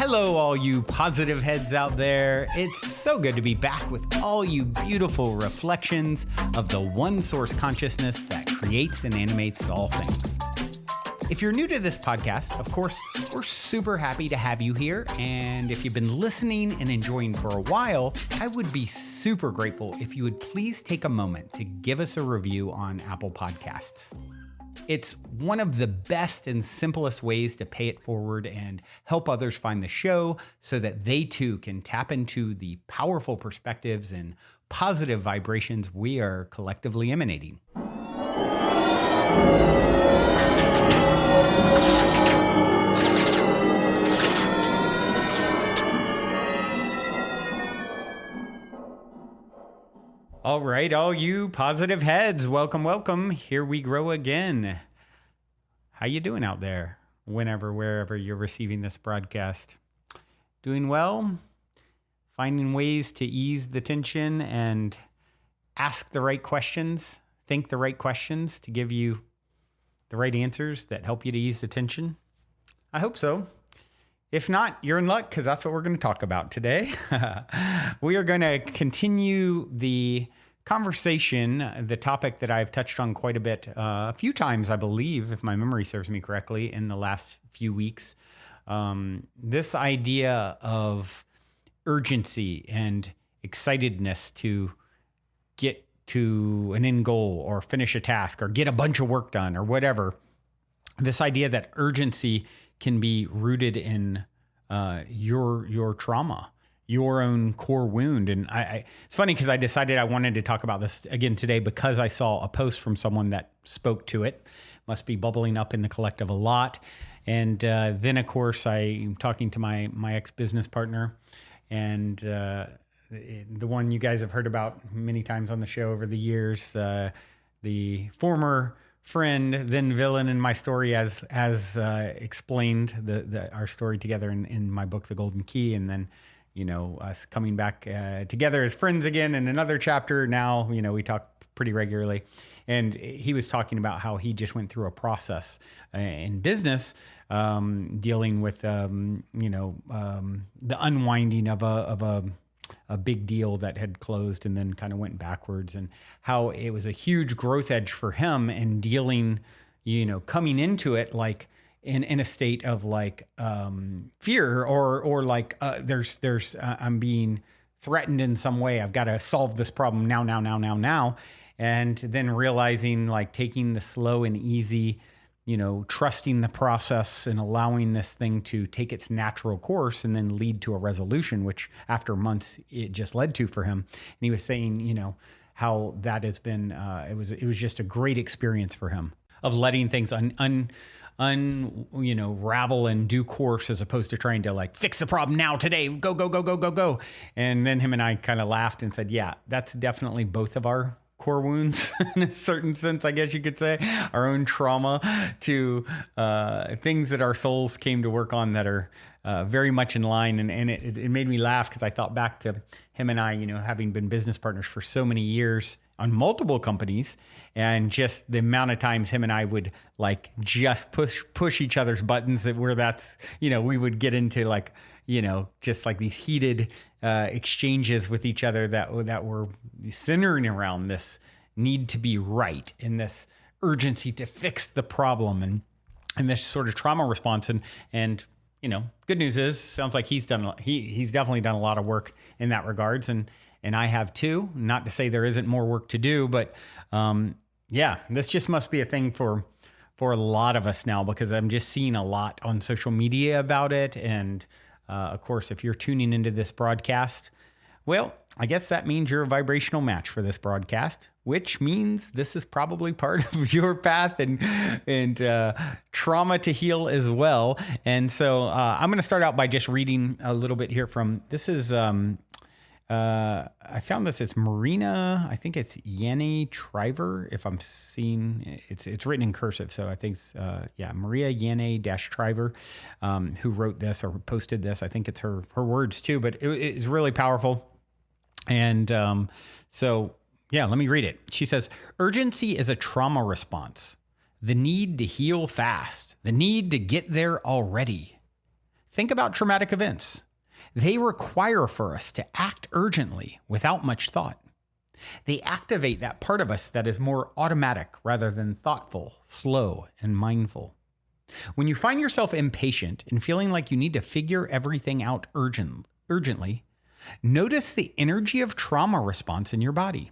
Hello, all you positive heads out there. It's so good to be back with all you beautiful reflections of the one source consciousness that creates and animates all things. If you're new to this podcast, of course, we're super happy to have you here. And if you've been listening and enjoying for a while, I would be super grateful if you would please take a moment to give us a review on Apple Podcasts. It's one of the best and simplest ways to pay it forward and help others find the show so that they too can tap into the powerful perspectives and positive vibrations we are collectively emanating. All right, all you positive heads, welcome, welcome. Here we grow again. How you doing out there? Wherever you're receiving this broadcast. Doing well? Finding ways to ease the tension and ask the right questions, think the right questions to give you the right answers that help you to ease the tension? I hope so. If not, you're in luck because that's what we're going to talk about today. We are going to continue the conversation, the topic that I've touched on quite a bit, a few times, I believe, if my memory serves me correctly, in the last few weeks. This idea of urgency and excitedness to get to an end goal or finish a task or get a bunch of work done or whatever. This idea that urgency can be rooted in your trauma, your own core wound. And it's funny because I decided I wanted to talk about this again today because I saw a post from someone that spoke to it. Must be bubbling up in the collective a lot. And then, of course, I'm talking to my ex-business partner and the one you guys have heard about many times on the show over the years, the former friend, then villain in my story, as explained our story together in my book, The Golden Key, and then us coming back together as friends again in another chapter. Now we talk pretty regularly, and he was talking about how he just went through a process in business, dealing with the unwinding of a big deal that had closed and then kind of went backwards, and how it was a huge growth edge for him and dealing, coming into it like in a state of like fear or like there's I'm being threatened in some way. I've got to solve this problem now. And then realizing, like, taking the slow and easy, trusting the process and allowing this thing to take its natural course and then lead to a resolution, which after months it just led to for him. And he was saying, how that has been, it was just a great experience for him of letting things ravel in due course, as opposed to trying to like fix the problem now, today, go. And then him and I kind of laughed and said, yeah, that's definitely both of our core wounds in a certain sense, I guess you could say, our own trauma to things that our souls came to work on that are very much in line. And it made me laugh because I thought back to him and I, having been business partners for so many years on multiple companies, and just the amount of times him and I would like just push each other's buttons we would get into like, just like these heated exchanges with each other that were centering around this need to be right and this urgency to fix the problem and this sort of trauma response. And good news is, sounds like he's definitely done a lot of work in that regards, and I have too. Not to say there isn't more work to do, but this just must be a thing for a lot of us now, because I'm just seeing a lot on social media about it. And of course, if you're tuning into this broadcast, well, I guess that means you're a vibrational match for this broadcast, which means this is probably part of your path and trauma to heal as well. And so I'm going to start out by just reading a little bit here from, this is, I found this, it's Marina, I think it's Yanni Triver, if I'm seeing, it's written in cursive, so I think it's, Maria Yanni-Triver, who wrote this or posted this. I think it's her words too, but it's really powerful. And let me read it. She says, urgency is a trauma response. The need to heal fast. The need to get there already. Think about traumatic events. They require for us to act urgently without much thought. They activate that part of us that is more automatic rather than thoughtful, slow, and mindful. When you find yourself impatient and feeling like you need to figure everything out urgently, notice the energy of trauma response in your body.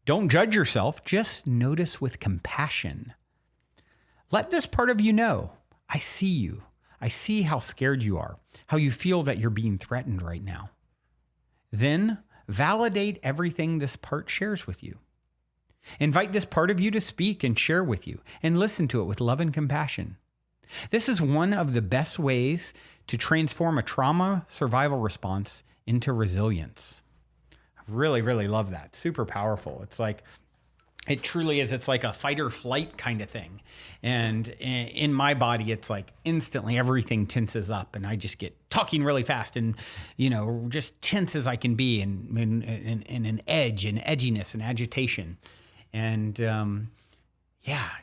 Don't judge yourself, just notice with compassion. Let this part of you know, I see you. I see how scared you are, how you feel that you're being threatened right now. Then validate everything this part shares with you. Invite this part of you to speak and share with you, and listen to it with love and compassion. This is one of the best ways to transform a trauma survival response into resilience. I really, really love that. Super powerful. It's like, it truly is. It's like a fight or flight kind of thing. And in my body, it's like instantly everything tenses up and I just get talking really fast and, just tense as I can be and an edge and edginess and agitation. And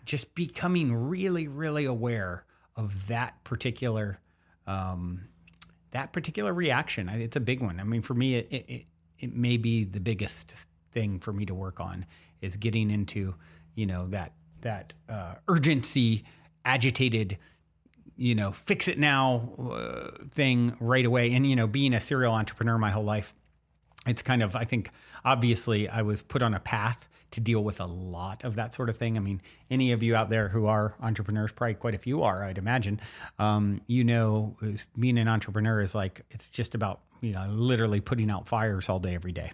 just becoming really, really aware of that particular reaction. It's a big one. I mean, for me, it may be the biggest thing for me to work on is getting into, that urgency, agitated, fix it now thing right away. And, being a serial entrepreneur my whole life, it's kind of, I think, obviously I was put on a path to deal with a lot of that sort of thing. I mean, any of you out there who are entrepreneurs, probably quite a few are, I'd imagine, being an entrepreneur is like, it's just about, literally putting out fires all day, every day.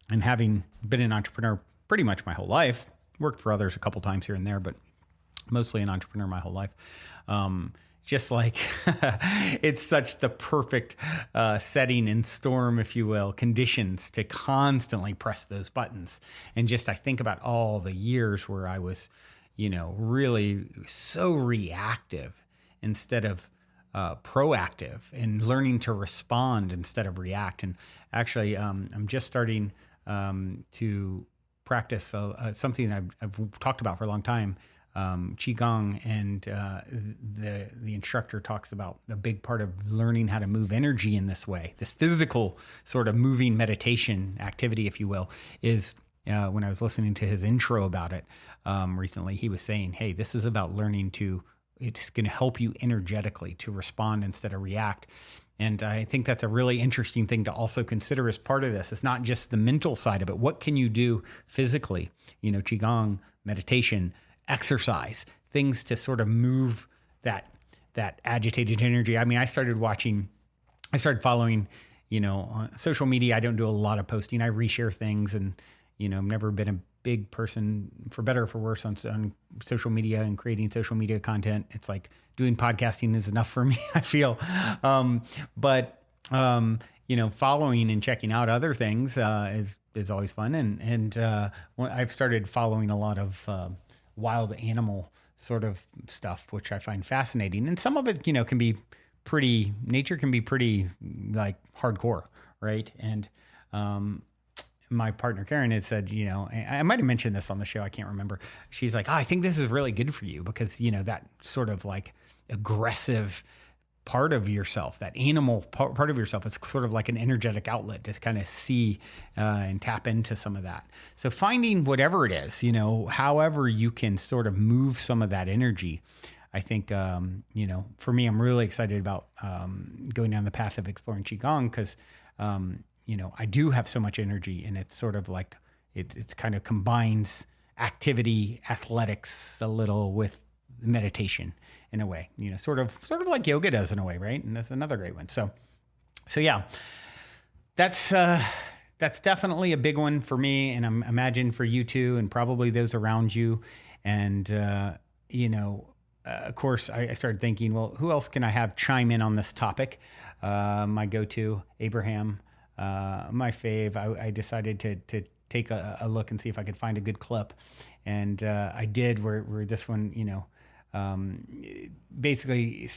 And having been an entrepreneur pretty much my whole life, worked for others a couple times here and there, but mostly an entrepreneur my whole life. Just like it's such the perfect setting and storm, if you will, conditions to constantly press those buttons. And just I think about all the years where I was, really so reactive instead of proactive, and learning to respond instead of react. And actually, I'm just starting to practice something I've talked about for a long time. Qigong, and the instructor talks about a big part of learning how to move energy in this way, this physical sort of moving meditation activity, if you will, is when I was listening to his intro about it recently, he was saying, hey, this is about learning it's going to help you energetically to respond instead of react. And I think that's a really interesting thing to also consider as part of this. It's not just the mental side of it. What can you do physically? Qigong, meditation, exercise, things to sort of move that agitated energy. I mean, I started following, on social media. I don't do a lot of posting. I reshare things, and, I've never been a big person, for better or for worse, on social media and creating social media content. It's like doing podcasting is enough for me, I feel. But following and checking out other things is always fun. And I've started following a lot of wild animal sort of stuff, which I find fascinating. And some of it, can be nature can be pretty like hardcore, right? And my partner, Karen, had said, I might have mentioned this on the show, I can't remember. She's like, I think this is really good for you because, that sort of like aggressive part of yourself, that animal part of yourself, it's sort of like an energetic outlet to kind of see and tap into some of that. So finding whatever it is, however you can sort of move some of that energy. I think, for me, I'm really excited about going down the path of exploring Qigong because, I do have so much energy, and it's sort of like, it kind of combines activity, athletics a little with meditation in a way, sort of like yoga does in a way, right? And that's another great one. So yeah, that's definitely a big one for me, and I'm imagine for you too, and probably those around you. And of course, I started thinking, well, who else can I have chime in on this topic? My go-to, Abraham, my fave. I decided to take a look and see if I could find a good clip, and I did. Where this one, basically,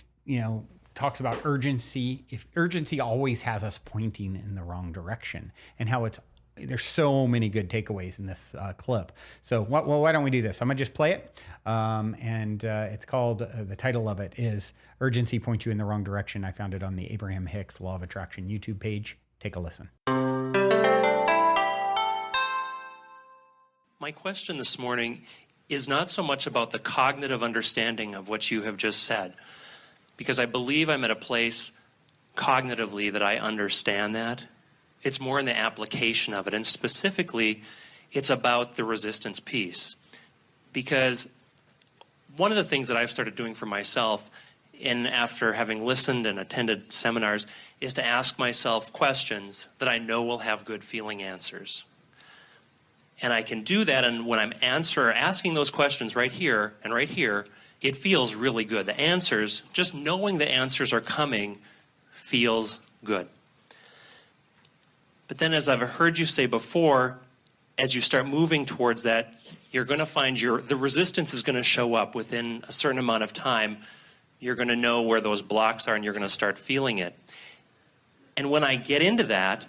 talks about urgency. If urgency always has us pointing in the wrong direction, and how it's there's so many good takeaways in this clip. So why don't we do this? I'm going to just play it. And it's called, the title of it is Urgency Points You in the Wrong Direction. I found it on the Abraham Hicks Law of Attraction YouTube page. Take a listen. My question this morning is not so much about the cognitive understanding of what you have just said, because I believe I'm at a place cognitively that I understand that. It's more in the application of it, and specifically, it's about the resistance piece. Because one of the things that I've started doing for myself, after having listened and attended seminars, is to ask myself questions that I know will have good feeling answers. And I can do that, and when I'm asking those questions right here and right here, it feels really good. The answers, just knowing the answers are coming, feels good. But then, as I've heard you say before, as you start moving towards that, you're going to find the resistance is going to show up within a certain amount of time. You're going to know where those blocks are, and you're going to start feeling it. And when I get into that,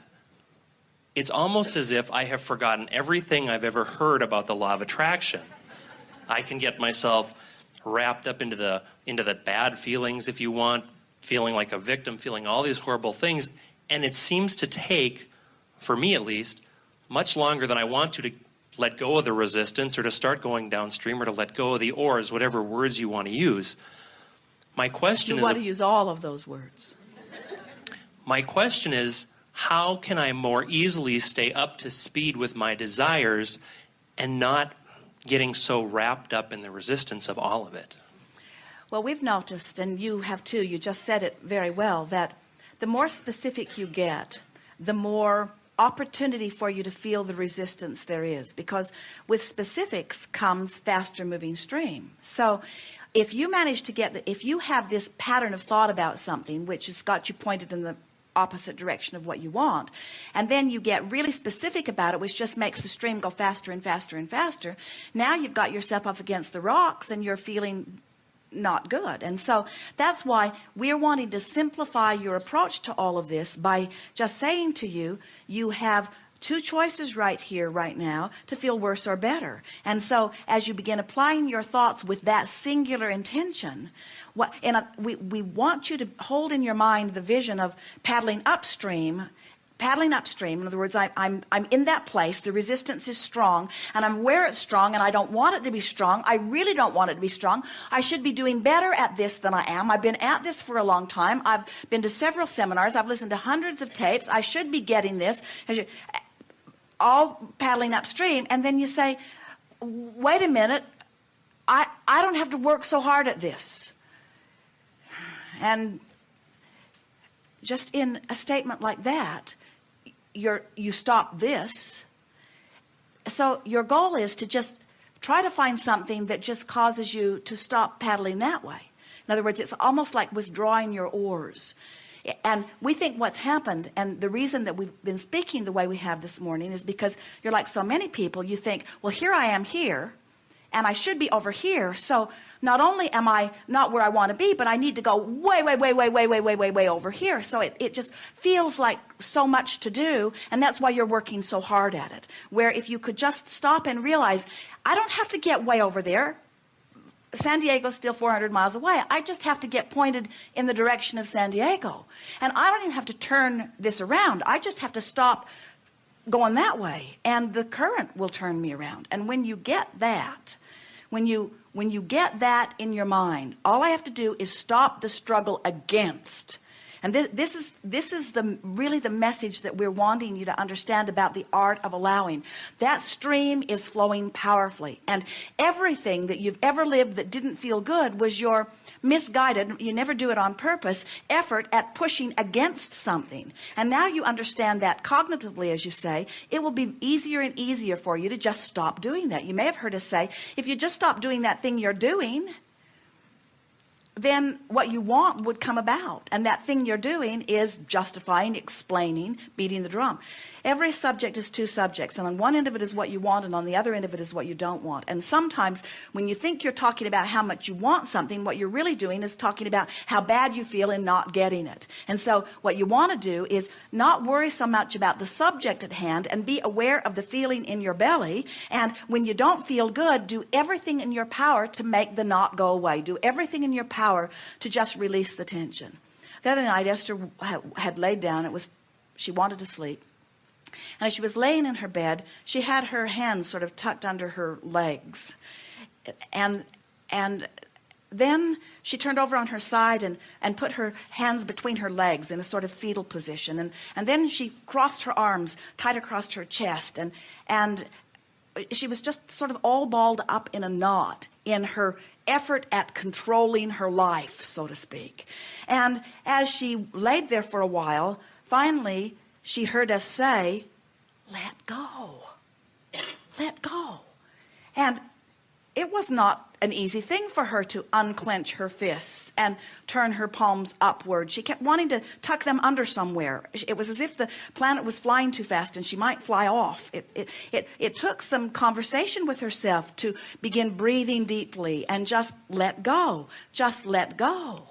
it's almost as if I have forgotten everything I've ever heard about the law of attraction. I can get myself wrapped up into the bad feelings, if you want, feeling like a victim, feeling all these horrible things, and it seems to take, for me at least, much longer than I want to let go of the resistance or to start going downstream or to let go of the oars, whatever words you want to use. My question is... You want to use all of those words. My question is, how can I more easily stay up to speed with my desires and not getting so wrapped up in the resistance of all of it? Well, we've noticed, and you have too, you just said it very well, that the more specific you get, the more opportunity for you to feel the resistance there is, because with specifics comes faster moving stream. So if you manage to if you have this pattern of thought about something which has got you pointed in the opposite direction of what you want, and then you get really specific about it, which just makes the stream go faster and faster and faster, now you've got yourself up against the rocks and you're feeling not good. And so that's why we're wanting to simplify your approach to all of this by just saying to you, you have two choices right here, right now, to feel worse or better. And so as you begin applying your thoughts with that singular intention, we want you to hold in your mind the vision of paddling upstream. In other words, I'm in that place, the resistance is strong, and I'm where it's strong, and I don't want it to be strong. I really don't want it to be strong. I should be doing better at this than I am. I've been at this for a long time. I've been to several seminars. I've listened to hundreds of tapes. I should be getting this. All paddling upstream, and then you say, wait a minute, I don't have to work so hard at this. And just in a statement like that, you stop this. So your goal is to just try to find something that just causes you to stop paddling that way. In other words, it's almost like withdrawing your oars. And we think what's happened, and the reason that we've been speaking the way we have this morning, is because you're like so many people. You think, well, here I am here, and I should be over here. So not only am I not where I want to be, but I need to go way over here. So it just feels like so much to do, and that's why you're working so hard at it. Where if you could just stop and realize, I don't have to get way over there. San Diego's still 400 miles away. I just have to get pointed in the direction of San Diego. And I don't even have to turn this around. I just have to stop going that way, and the current will turn me around. And when you get that, when you get that in your mind, all I have to do is stop the struggle against. And this is really the message that we're wanting you to understand about the art of allowing. That stream is flowing powerfully. And everything that you've ever lived that didn't feel good was your misguided, you never do it on purpose, effort at pushing against something. And now you understand that cognitively, as you say, it will be easier and easier for you to just stop doing that. You may have heard us say, if you just stop doing that thing you're doing, then what you want would come about. And that thing you're doing is justifying, explaining, beating the drum. Every subject is two subjects, and on one end of it is what you want, and on the other end of it is what you don't want. And sometimes when you think you're talking about how much you want something, what you're really doing is talking about how bad you feel in not getting it. And so what you want to do is not worry so much about the subject at hand and be aware of the feeling in your belly. And when you don't feel good, do everything in your power to make the knot go away. Do everything in your power to just release the tension. The other night, Esther had laid down. She wanted to sleep. And as she was laying in her bed, she had her hands sort of tucked under her legs. And then she turned over on her side and put her hands between her legs in a sort of fetal position. And then she crossed her arms tight across her chest. And she was just sort of all balled up in a knot in her effort at controlling her life, so to speak. And as she laid there for a while, finally, she heard us say, let go, let go. And it was not an easy thing for her to unclench her fists and turn her palms upward. She kept wanting to tuck them under somewhere. It was as if the planet was flying too fast and she might fly off. It took some conversation with herself to begin breathing deeply and just let go, just let go,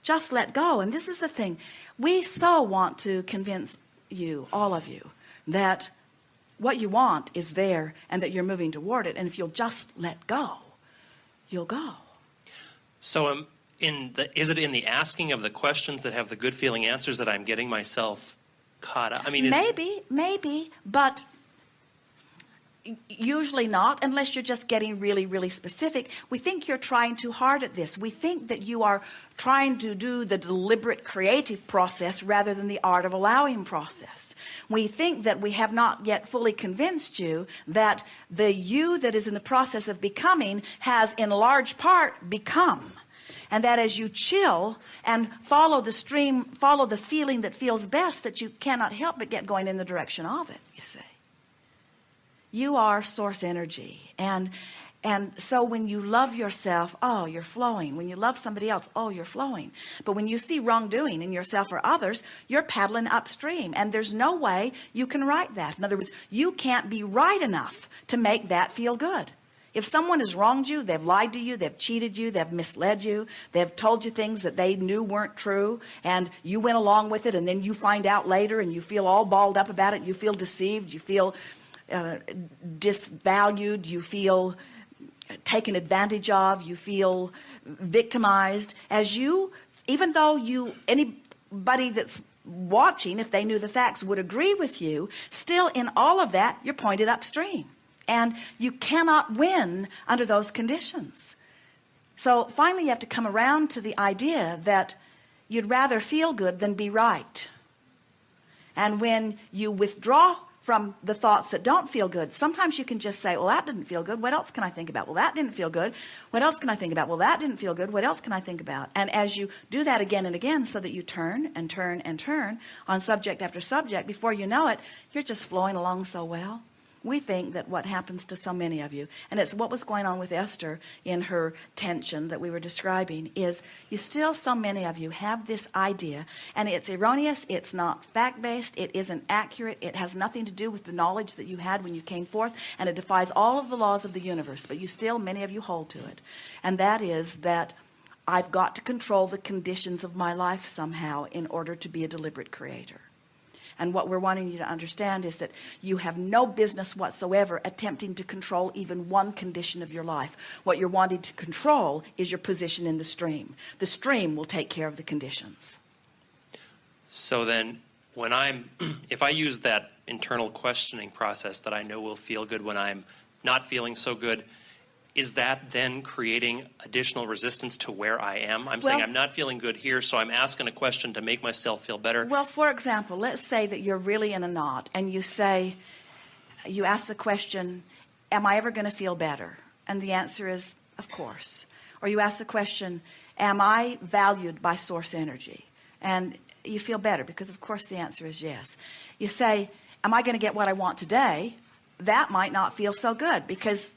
just let go. And this is the thing. We so want to convince you, all of you, that what you want is there and that you're moving toward it. And if you'll just let go, you'll go. So is it in the asking of the questions that have the good feeling answers that I'm getting myself caught up? I mean, maybe, but usually not, unless you're just getting really, really specific. We think you're trying too hard at this. We think that you are trying to do the deliberate creative process rather than the art of allowing process. We think that we have not yet fully convinced you that the you that is in the process of becoming has in large part become. And that as you chill and follow the stream, follow the feeling that feels best, that you cannot help but get going in the direction of it, you see. You are source energy. And so when you love yourself, oh, you're flowing. When you love somebody else, oh, you're flowing. But when you see wrongdoing in yourself or others, you're paddling upstream. And there's no way you can right that. In other words, you can't be right enough to make that feel good. If someone has wronged you, they've lied to you, they've cheated you, they've misled you, they've told you things that they knew weren't true, and you went along with it, and then you find out later and you feel all balled up about it, you feel deceived, you feel disvalued, you feel taken advantage of, you feel victimized. Even though anybody that's watching, if they knew the facts, would agree with you, still in all of that, you're pointed upstream. And you cannot win under those conditions. So finally you have to come around to the idea that you'd rather feel good than be right. And when you withdraw from the thoughts that don't feel good, sometimes you can just say, well, that didn't feel good. What else can I think about? Well, that didn't feel good. What else can I think about? Well, that didn't feel good. What else can I think about? And as you do that again and again, so that you turn and turn and turn on subject after subject, before you know it, you're just flowing along so well. We think that what happens to so many of you, and it's what was going on with Esther in her tension that we were describing, is so many of you have this idea, and it's erroneous, it's not fact-based, it isn't accurate, it has nothing to do with the knowledge that you had when you came forth, and it defies all of the laws of the universe, but many of you hold to it. And that is that I've got to control the conditions of my life somehow in order to be a deliberate creator. And what we're wanting you to understand is that you have no business whatsoever attempting to control even one condition of your life. What you're wanting to control is your position in the stream. The stream will take care of the conditions. So then if I use that internal questioning process that I know will feel good when I'm not feeling so good, is that then creating additional resistance to where I am? I'm saying I'm not feeling good here, so I'm asking a question to make myself feel better. Well, for example, let's say that you're really in a knot, and you ask the question, am I ever going to feel better? And the answer is, of course. Or you ask the question, am I valued by source energy? And you feel better, because of course the answer is yes. You say, am I going to get what I want today? That might not feel so good, because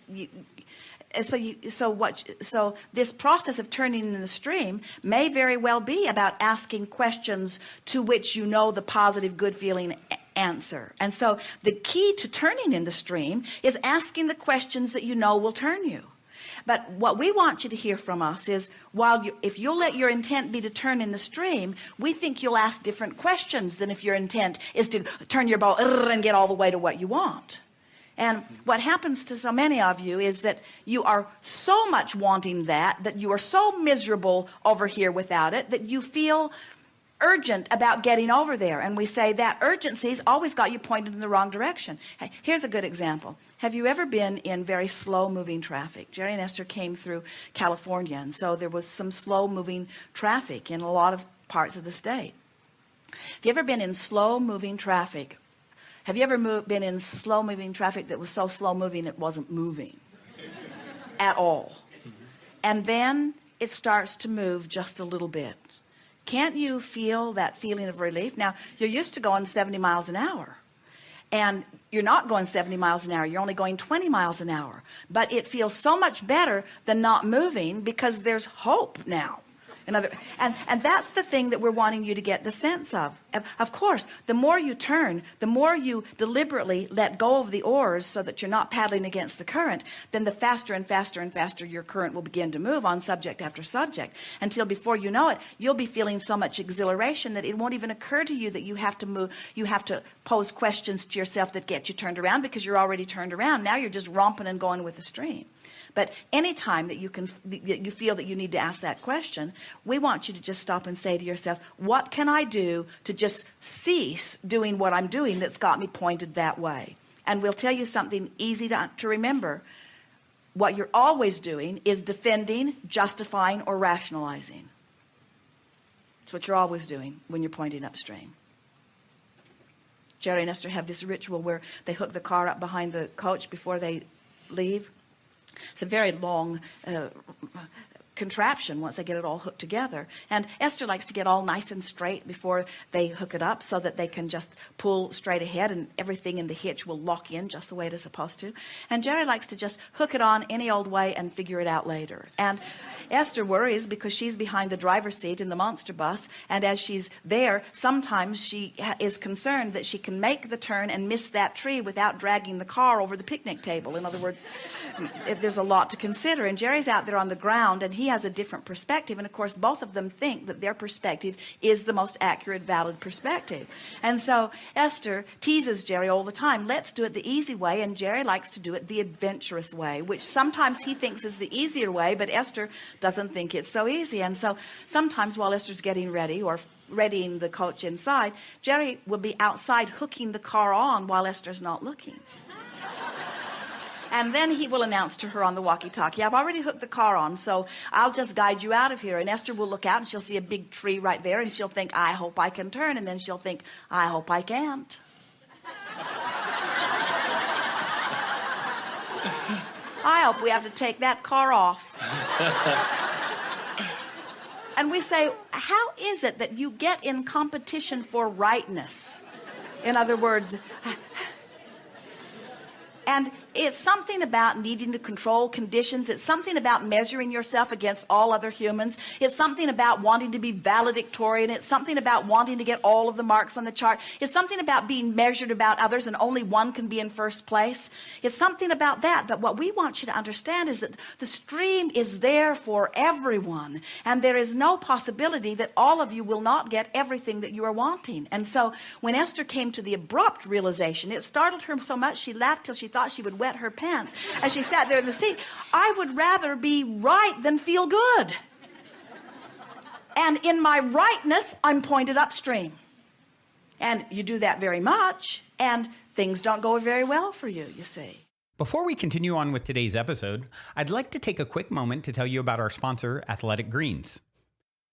so this process of turning in the stream may very well be about asking questions to which you know the positive, good feeling answer. And so the key to turning in the stream is asking the questions that you know will turn you. But what we want you to hear from us is, if you'll let your intent be to turn in the stream, we think you'll ask different questions than if your intent is to turn your boat and get all the way to what you want. And what happens to so many of you is that you are so much wanting that you are so miserable over here without it, that you feel urgent about getting over there. And we say that urgency's always got you pointed in the wrong direction. Hey, here's a good example. Have you ever been in very slow moving traffic? Jerry and Esther came through California, and so there was some slow moving traffic in a lot of parts of the state. Have you ever been in slow moving traffic? Have you ever been in slow moving traffic that was so slow moving it wasn't moving at all? And then it starts to move just a little bit. Can't you feel that feeling of relief? Now, you're used to going 70 miles an hour. And you're not going 70 miles an hour. You're only going 20 miles an hour. But it feels so much better than not moving because there's hope now. And that's the thing that we're wanting you to get the sense of. Of course, the more you turn, the more you deliberately let go of the oars so that you're not paddling against the current, then the faster and faster and faster your current will begin to move on subject after subject, until before you know it, you'll be feeling so much exhilaration that it won't even occur to you that you have to move, you have to pose questions to yourself that get you turned around, because you're already turned around. Now you're just romping and going with the stream. But anytime that you feel that you need to ask that question, we want you to just stop and say to yourself, what can I do to just cease doing what I'm doing that's got me pointed that way? And we'll tell you something easy to remember. What you're always doing is defending, justifying, or rationalizing. That's what you're always doing when you're pointing upstream. Jerry and Esther have this ritual where they hook the car up behind the coach before they leave. It's a very long contraption once they get it all hooked together. And Esther likes to get all nice and straight before they hook it up so that they can just pull straight ahead and everything in the hitch will lock in just the way it is supposed to. And Jerry likes to just hook it on any old way and figure it out later. And Esther worries because she's behind the driver's seat in the monster bus, and as she's there, sometimes she is concerned that she can make the turn and miss that tree without dragging the car over the picnic table. In other words, there's a lot to consider. And Jerry's out there on the ground, and he has a different perspective, and of course both of them think that their perspective is the most accurate, valid perspective. And so Esther teases Jerry all the time, let's do it the easy way, and Jerry likes to do it the adventurous way, which sometimes he thinks is the easier way, but Esther doesn't think it's so easy. And so sometimes while Esther's getting ready or readying the coach inside, Jerry will be outside hooking the car on while Esther's not looking. And then he will announce to her on the walkie-talkie, I've already hooked the car on, so I'll just guide you out of here. And Esther will look out and she'll see a big tree right there, and she'll think, I hope I can turn. And then she'll think, I hope I can't. I hope we have to take that car off. And we say, how is it that you get in competition for rightness? In other words, and it's something about needing to control conditions. It's something about measuring yourself against all other humans. It's something about wanting to be valedictorian. It's something about wanting to get all of the marks on the chart. It's something about being measured about others and only one can be in first place. It's something about that. But what we want you to understand is that the stream is there for everyone. And there is no possibility that all of you will not get everything that you are wanting. And so when Esther came to the abrupt realization, it startled her so much she laughed till she thought she would wet her pants as she sat there in the seat. I would rather be right than feel good. And in my rightness, I'm pointed upstream. And you do that very much, and things don't go very well for you, you see. Before we continue on with today's episode, I'd like to take a quick moment to tell you about our sponsor, Athletic Greens.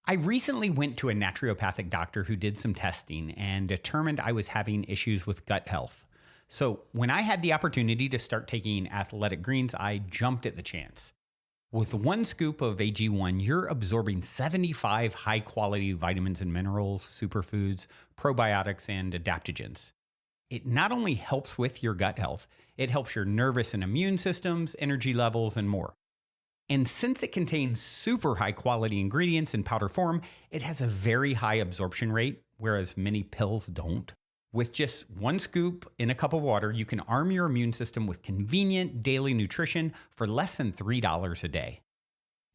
I recently went to a naturopathic doctor who did some testing and determined I was having issues with gut health. So when I had the opportunity to start taking Athletic Greens, I jumped at the chance. With one scoop of AG1, you're absorbing 75 high-quality vitamins and minerals, superfoods, probiotics, and adaptogens. It not only helps with your gut health, it helps your nervous and immune systems, energy levels, and more. And since it contains super high-quality ingredients in powder form, it has a very high absorption rate, whereas many pills don't. With just one scoop in a cup of water, you can arm your immune system with convenient daily nutrition for less than $3 a day.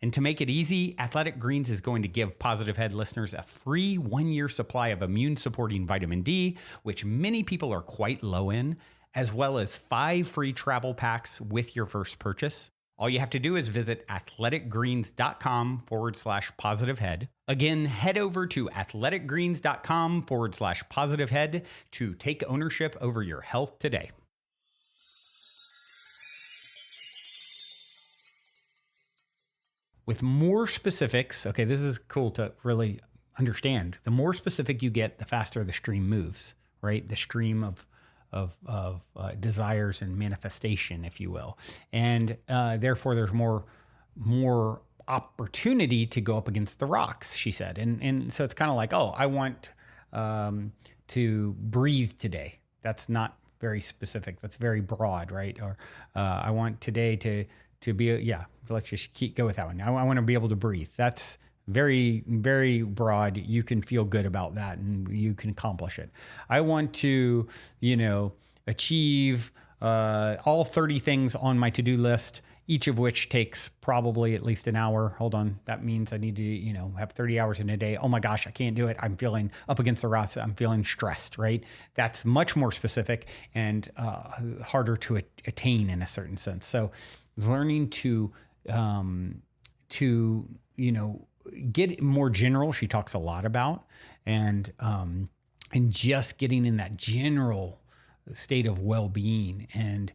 And to make it easy, Athletic Greens is going to give Positive Head listeners a free 1-year supply of immune-supporting vitamin D, which many people are quite low in, as well as 5 free travel packs with your first purchase. All you have to do is visit athleticgreens.com/positivehead. Again, head over to athleticgreens.com/positivehead to take ownership over your health today. With more specifics, okay, this is cool to really understand. The more specific you get, the faster the stream moves, right? The stream of desires and manifestation, if you will, and therefore there's more opportunity to go up against the rocks, she said, and so it's kind of like, oh, I want to breathe today. That's not very specific. That's very broad, right? Or I want today to be let's just go with that one. I want to be able to breathe. That's very, very broad. You can feel good about that and you can accomplish it. I want to, achieve all 30 things on my to-do list, each of which takes probably at least an hour. Hold on. That means I need to, have 30 hours in a day. Oh my gosh, I can't do it. I'm feeling up against the rocks. I'm feeling stressed, right? That's much more specific and harder to attain in a certain sense. So learning to get more general, she talks a lot about, and just getting in that general state of well-being and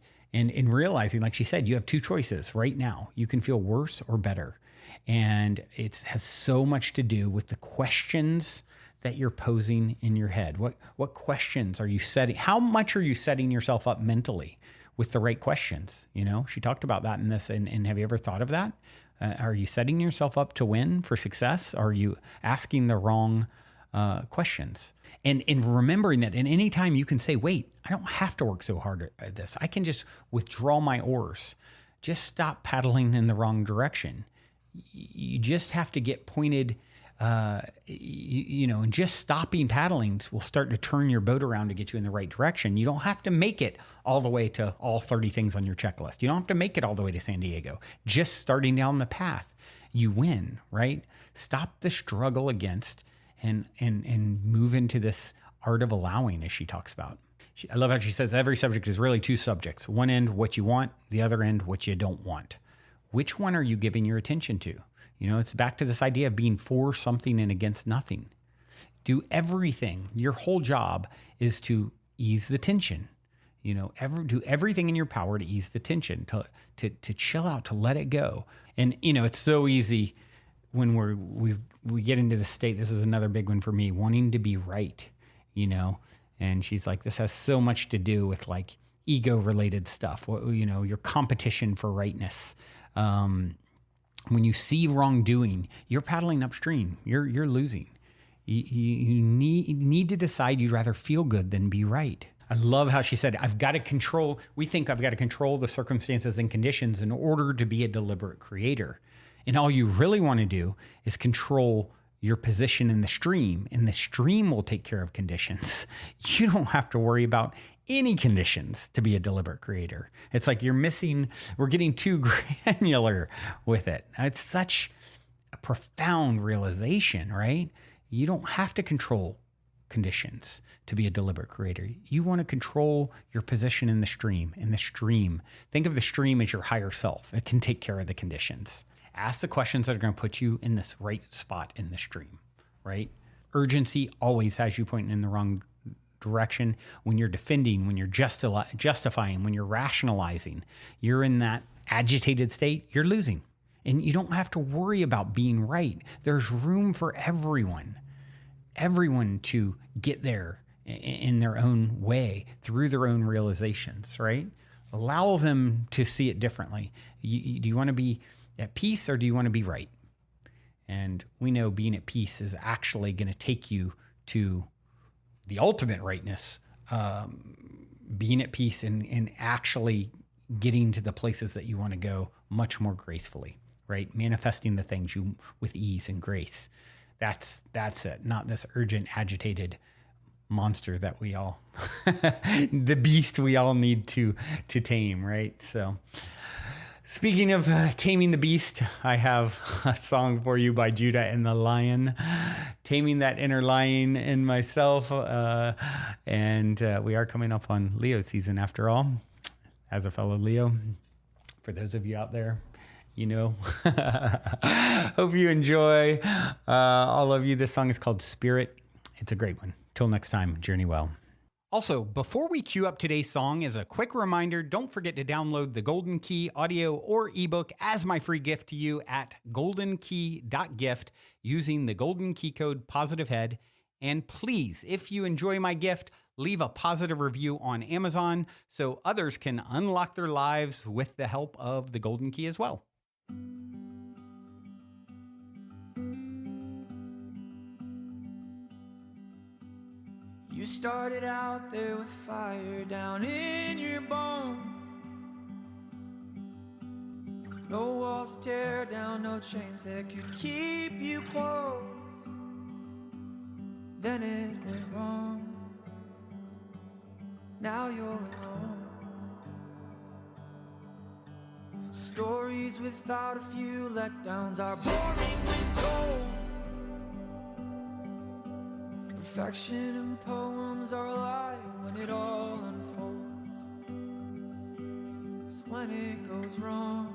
realizing, like she said, you have 2 choices right now. You can feel worse or better. And it has so much to do with the questions that you're posing in your head. What questions are you setting? How much are you setting yourself up mentally with the right questions? She talked about that in this. And have you ever thought of that? Are you setting yourself up to win for success? Are you asking the wrong questions? And remembering that, and any time you can say, wait, I don't have to work so hard at this. I can just withdraw my oars. Just stop paddling in the wrong direction. You just have to get pointed, and just stopping paddling will start to turn your boat around to get you in the right direction. You don't have to make it all the way to all 30 things on your checklist. You don't have to make it all the way to San Diego. Just starting down the path, you win, right? Stop the struggle against and move into this art of allowing, as she talks about. I love how she says every subject is really 2 subjects. One end, what you want, the other end, what you don't want. Which one are you giving your attention to? It's back to this idea of being for something and against nothing. Do everything. Your whole job is to ease the tension. Do everything in your power to ease the tension, to chill out, to let it go. And, it's so easy when we get into the state. This is another big one for me, wanting to be right, and she's like, this has so much to do with like ego related stuff. Your competition for rightness. When you see wrongdoing, you're paddling upstream. You're losing. You need to decide you'd rather feel good than be right. I love how she said, we think I've got to control the circumstances and conditions in order to be a deliberate creator. And all you really want to do is control your position in the stream, and the stream will take care of conditions. You don't have to worry about any conditions to be a deliberate creator. It's like we're getting too granular with it. It's such a profound realization, right? You don't have to control conditions to be a deliberate creator. You want to control your position in the stream. Think of the stream as your higher self. It can take care of the conditions. Ask the questions that are going to put you in this right spot in the stream, right? Urgency always has you pointing in the wrong direction. When you're defending, when you're justifying, when you're rationalizing, you're in that agitated state, you're losing. And you don't have to worry about being right. There's room for everyone to get there in their own way, through their own realizations, right? Allow them to see it differently. Do you want to be at peace or do you want to be right? And we know being at peace is actually going to take you to the ultimate rightness, being at peace and actually getting to the places that you want to go much more gracefully, right? Manifesting the things with ease and grace. That's it. Not this urgent, agitated monster that we all, the beast we all need to tame, right? So speaking of taming the beast, I have a song for you by Judah and the Lion, taming that inner lion in myself. And we are coming up on Leo season after all, as a fellow Leo. For those of you out there, you know, hope you enjoy, all of you. This song is called Spirit. It's a great one. Till next time, journey well. Also, before we cue up today's song, as a quick reminder, don't forget to download the Golden Key audio or ebook as my free gift to you at goldenkey.gift using the Golden Key code POSITIVEHEAD. And please, if you enjoy my gift, leave a positive review on Amazon so others can unlock their lives with the help of the Golden Key as well. You started out there with fire down in your bones. No walls to tear down, no chains that could keep you close. Then it went wrong. Now you're alone. Stories without a few letdowns are boring when told. Perfection and poems are a lie when it all unfolds. 'Cause when it goes wrong,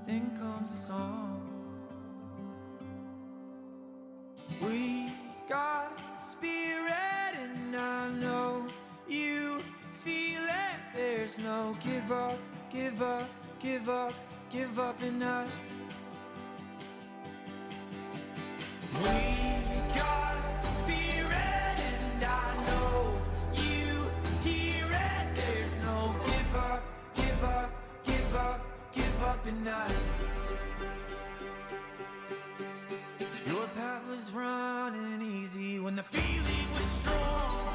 then comes a song. We got spirit and I know you feel it. There's no give up, give up, give up, give up in us. We got spirit and I know you hear it. There's no give up, give up, give up, give up in us. Your path was running easy when the feeling was strong.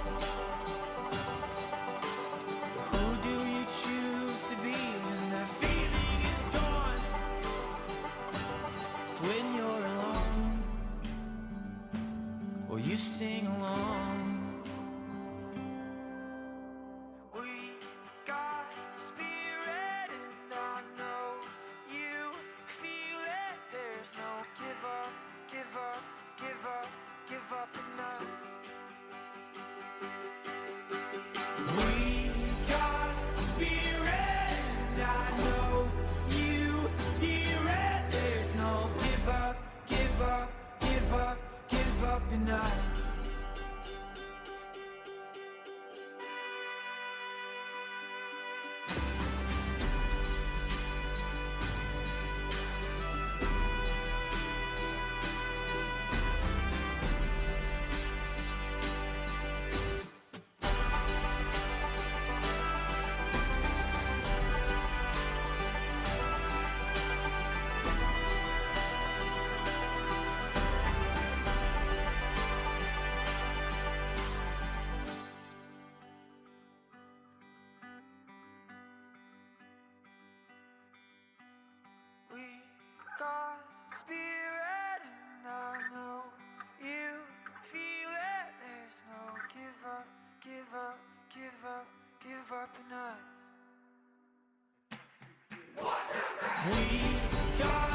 Who do you choose to be when that feeling is gone? 'Cause when you're alone, or you sing along. We got spirit and I know you feel it. There's no give up, give up, give up, give up in us. We got spirit and I know you hear it. There's no give up, give up, give up, give up in us. We got spirit and I know you feel it. There's no give up, give up, give up, give up in us. We got